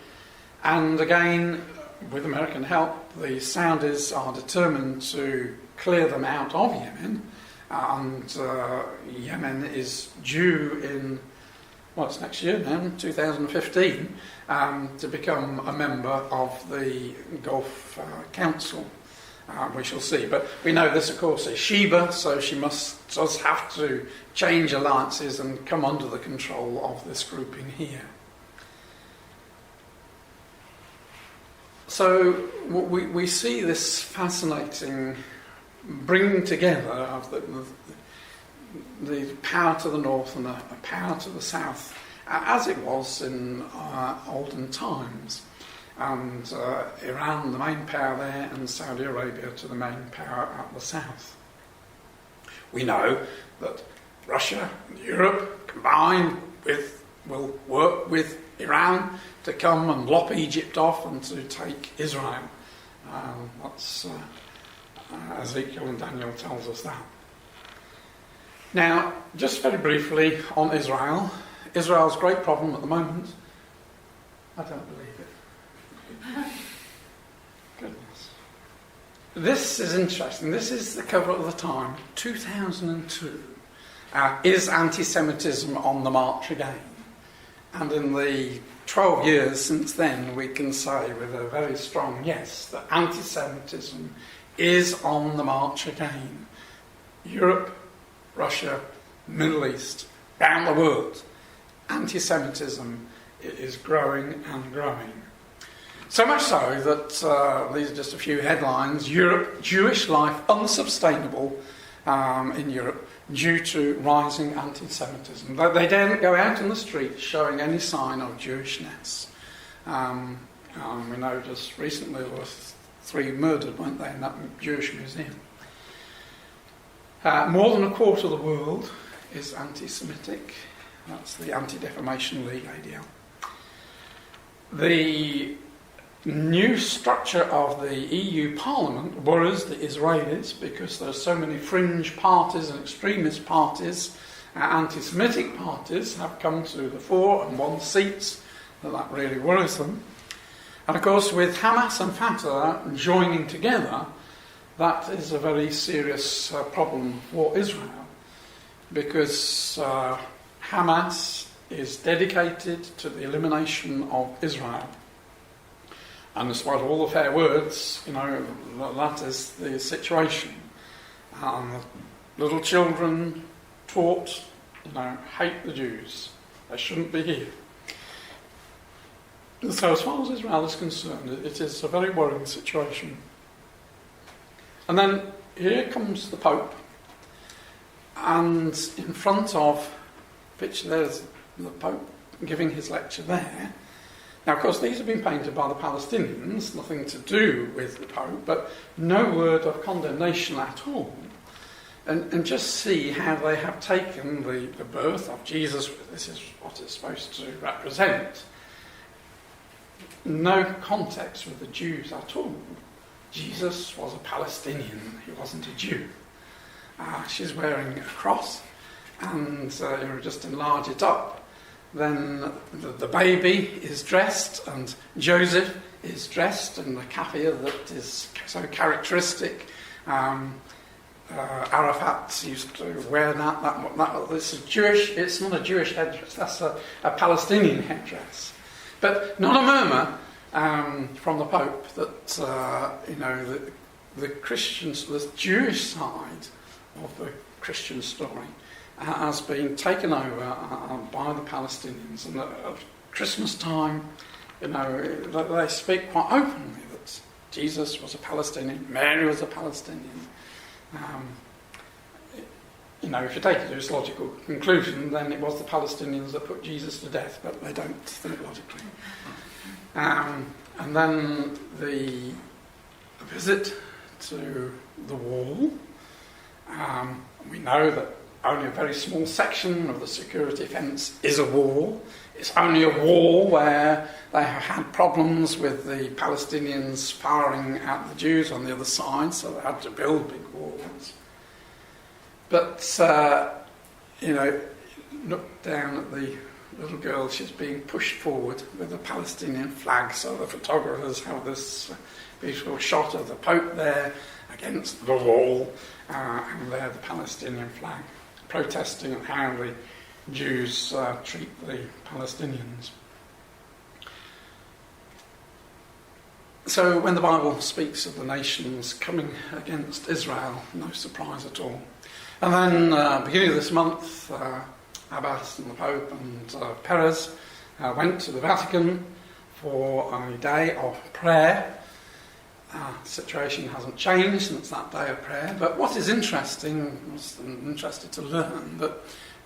And again, with American help, the Saudis are determined to clear them out of Yemen. And Yemen is due in, it's next year now, 2015, to become a member of the Gulf Council. We shall see. But we know this, of course, is Sheba, so she does have to change alliances and come under the control of this grouping here. So we see this fascinating bringing together of the power to the north and the power to the south, as it was in olden times. And Iran, the main power there, and Saudi Arabia to the main power at the south. We know that Russia and Europe combined will work with Iran to come and lop Egypt off and to take Israel. That's Ezekiel and Daniel tells us that. Now, just very briefly on Israel. Israel's great problem at the moment. I don't believe it. Goodness. This is interesting. This is the cover of the Time, 2002. Is anti-Semitism on the march again? And in the 12 years since then, we can say with a very strong yes that anti-Semitism is on the march again. Europe, Russia, Middle East, around the world, anti-Semitism is growing and growing. So much so that these are just a few headlines. Europe, Jewish life unsustainable in Europe due to rising anti-Semitism. They daren't go out in the streets showing any sign of Jewishness. We know just recently there were 3 murdered, weren't they, in that Jewish museum. More than a quarter of the world is anti-Semitic. That's the Anti-Defamation League, ADL. The new structure of the EU Parliament worries the Israelis because there are so many fringe parties and extremist parties, anti-Semitic parties have come to the fore and won seats, that really worries them. And of course, with Hamas and Fatah joining together, that is a very serious problem for Israel, because Hamas is dedicated to the elimination of Israel. And despite all the fair words, that is the situation. And little children taught, hate the Jews. They shouldn't be here. And so as far as Israel is concerned, it is a very worrying situation. And then here comes the Pope, and in front of which there's the Pope giving his lecture there. Now, of course, these have been painted by the Palestinians, nothing to do with the Pope, but no word of condemnation at all. And just see how they have taken the birth of Jesus, this is what it's supposed to represent. No context with the Jews at all. Jesus was a Palestinian, he wasn't a Jew. She's wearing a cross, and just enlarge it up. Then the baby is dressed, and Joseph is dressed in the keffiyeh that is so characteristic. Arafat used to wear that. This is Jewish. It's not a Jewish headdress. That's a Palestinian headdress. But not a murmur from the Pope that the Christians, the Jewish side of the Christian story, has been taken over by the Palestinians. And at Christmas time, they speak quite openly that Jesus was a Palestinian, Mary was a Palestinian. If you take it to its logical conclusion, then it was the Palestinians that put Jesus to death, but they don't think logically. And then the visit to the wall. We know that only a very small section of the security fence is a wall. It's only a wall where they have had problems with the Palestinians firing at the Jews on the other side, so they had to build big walls. But, look down at the little girl, she's being pushed forward with a Palestinian flag, so the photographers have this beautiful shot of the Pope there against the wall, and there the Palestinian flag, protesting at how the Jews treat the Palestinians. So when the Bible speaks of the nations coming against Israel, no surprise at all. And then beginning of this month, Abbas and the Pope and Perez went to the Vatican for a day of prayer. The situation hasn't changed since that day of prayer. But what is interesting, I was interested to learn, that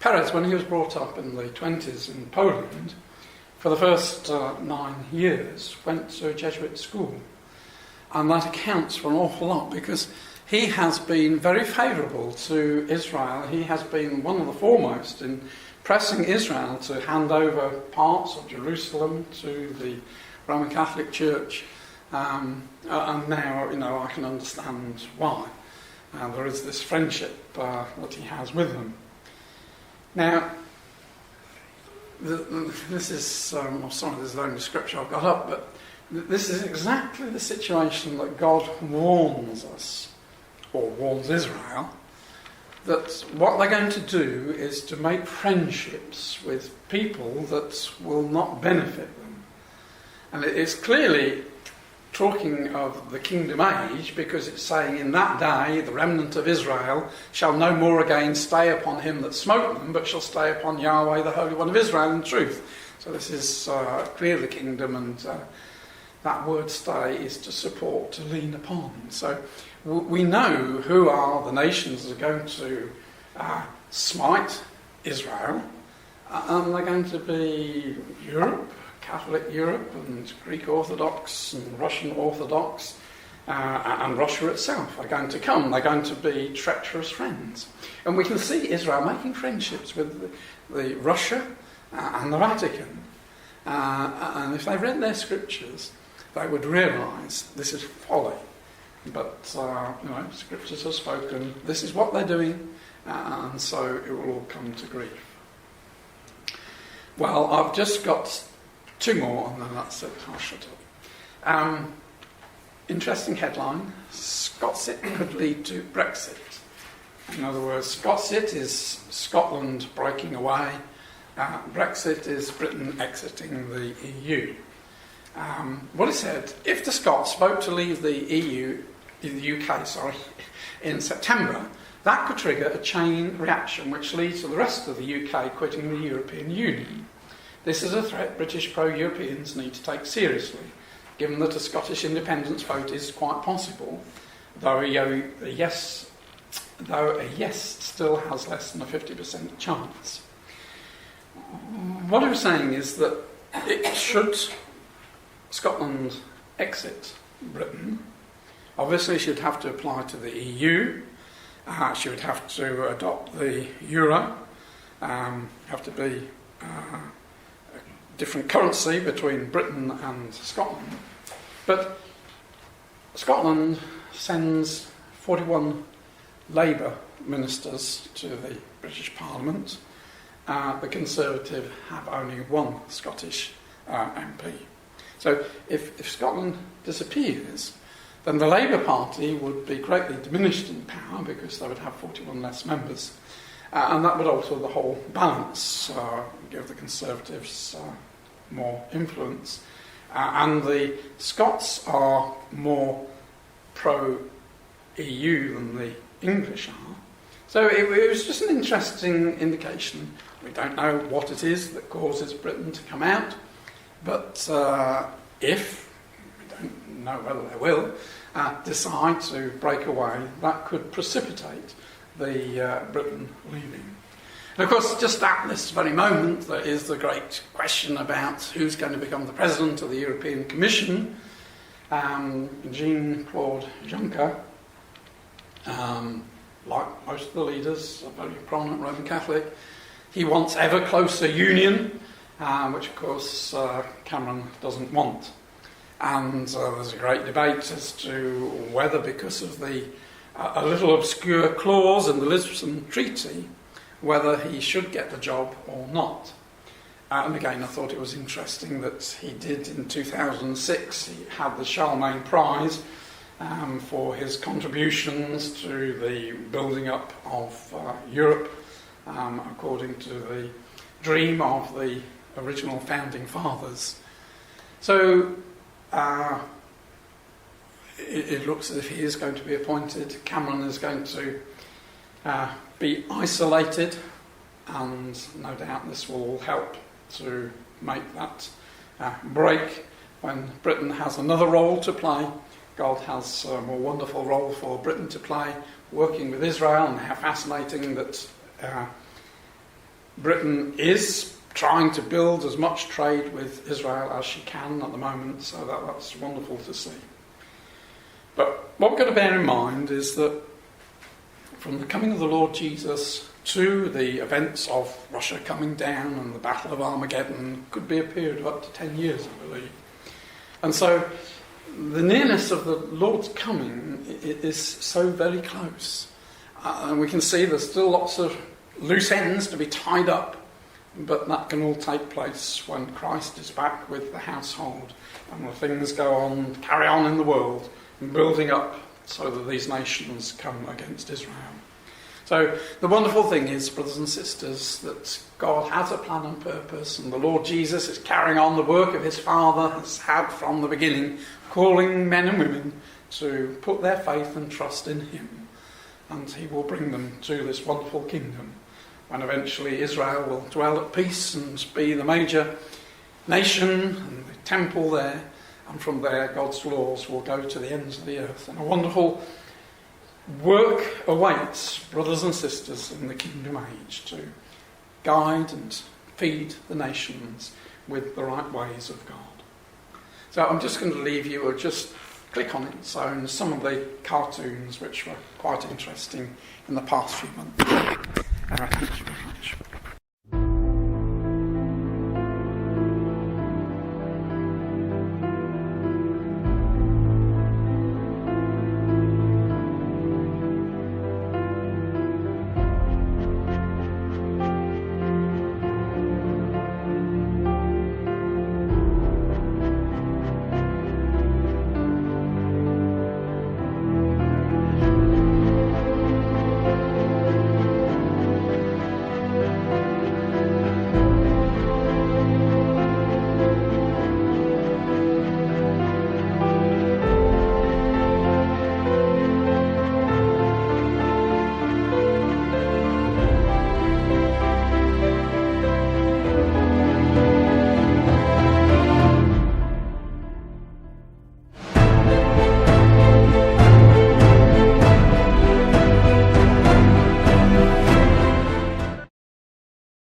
Perez, when he was brought up in the 20s in Poland, for the first 9 years, went to a Jesuit school. And that accounts for an awful lot, because he has been very favourable to Israel. He has been one of the foremost in pressing Israel to hand over parts of Jerusalem to the Roman Catholic Church. And now, I can understand why. There is this friendship that he has with them. Now, this is, I'm sorry, this is the only scripture I've got up, but this is exactly the situation that God warns us, or warns Israel, that what they're going to do is to make friendships with people that will not benefit them. And it is clearly talking of the kingdom age, because it's saying, in that day the remnant of Israel shall no more again stay upon him that smote them, but shall stay upon Yahweh, the Holy One of Israel, in truth. So this is clearly the kingdom, and that word stay is to support, to lean upon. So we know who are the nations that are going to smite Israel, and they're going to be Europe, Catholic Europe, and Greek Orthodox and Russian Orthodox, and Russia itself are going to come. They're going to be treacherous friends. And we can see Israel making friendships with the Russia and the Vatican. And if they read their scriptures, they would realise this is folly. But, scriptures have spoken, this is what they're doing, and so it will all come to grief. Well, I've just got 2 more, and then that's it. I'll shut up. Interesting headline. Scotsit could lead to Brexit. In other words, Scotsit is Scotland breaking away. Brexit is Britain exiting the EU. What it said, if the Scots vote to leave the UK, in September, that could trigger a chain reaction which leads to the rest of the UK quitting the European Union. This is a threat British pro-Europeans need to take seriously, given that a Scottish independence vote is quite possible, though a yes still has less than a 50% chance. What I'm saying is that should Scotland exit Britain, obviously she would have to apply to the EU, she would have to adopt the euro, have to be a different currency between Britain and Scotland. But Scotland sends 41 Labour ministers to the British Parliament. The Conservative have only one Scottish MP. So if Scotland disappears, then the Labour Party would be greatly diminished in power because they would have 41 less members. And that would alter the whole balance, give the Conservatives more influence. And the Scots are more pro-EU than the English are. So it was just an interesting indication. We don't know what it is that causes Britain to come out, but if, we don't know whether they will, decide to break away, that could precipitate the Britain leaving. And of course, just at this very moment, there is the great question about who's going to become the president of the European Commission. Jean-Claude Juncker, like most of the leaders, a very prominent Roman Catholic, he wants ever closer union, which of course Cameron doesn't want. And there's a great debate as to whether, because of a little obscure clause in the Lisbon Treaty, whether he should get the job or not. And again, I thought it was interesting that he did in 2006, he had the Charlemagne Prize for his contributions to the building up of Europe, according to the dream of the original founding fathers. So it looks as if he is going to be appointed. Cameron is going to be isolated, and no doubt this will help to make that break when Britain has another role to play. God has a more wonderful role for Britain to play, working with Israel, and how fascinating that Britain is trying to build as much trade with Israel as she can at the moment, so that's wonderful to see. But what we've got to bear in mind is that from the coming of the Lord Jesus to the events of Russia coming down and the Battle of Armageddon could be a period of up to 10 years, I believe. And so the nearness of the Lord's coming is so very close. And we can see there's still lots of loose ends to be tied up, but that can all take place when Christ is back with the household and the things carry on in the world and building up so that these nations come against Israel. So the wonderful thing is, brothers and sisters, that God has a plan and purpose, and the Lord Jesus is carrying on the work of his Father, has had from the beginning, calling men and women to put their faith and trust in him. And he will bring them to this wonderful kingdom, when eventually Israel will dwell at peace and be the major nation and the temple there. And from there, God's laws will go to the ends of the earth. And a wonderful work awaits brothers and sisters in the kingdom age to guide and feed the nations with the right ways of God. So I'm just going to leave you, or just click on it, so in some of the cartoons which were quite interesting in the past few months. Thank you very much.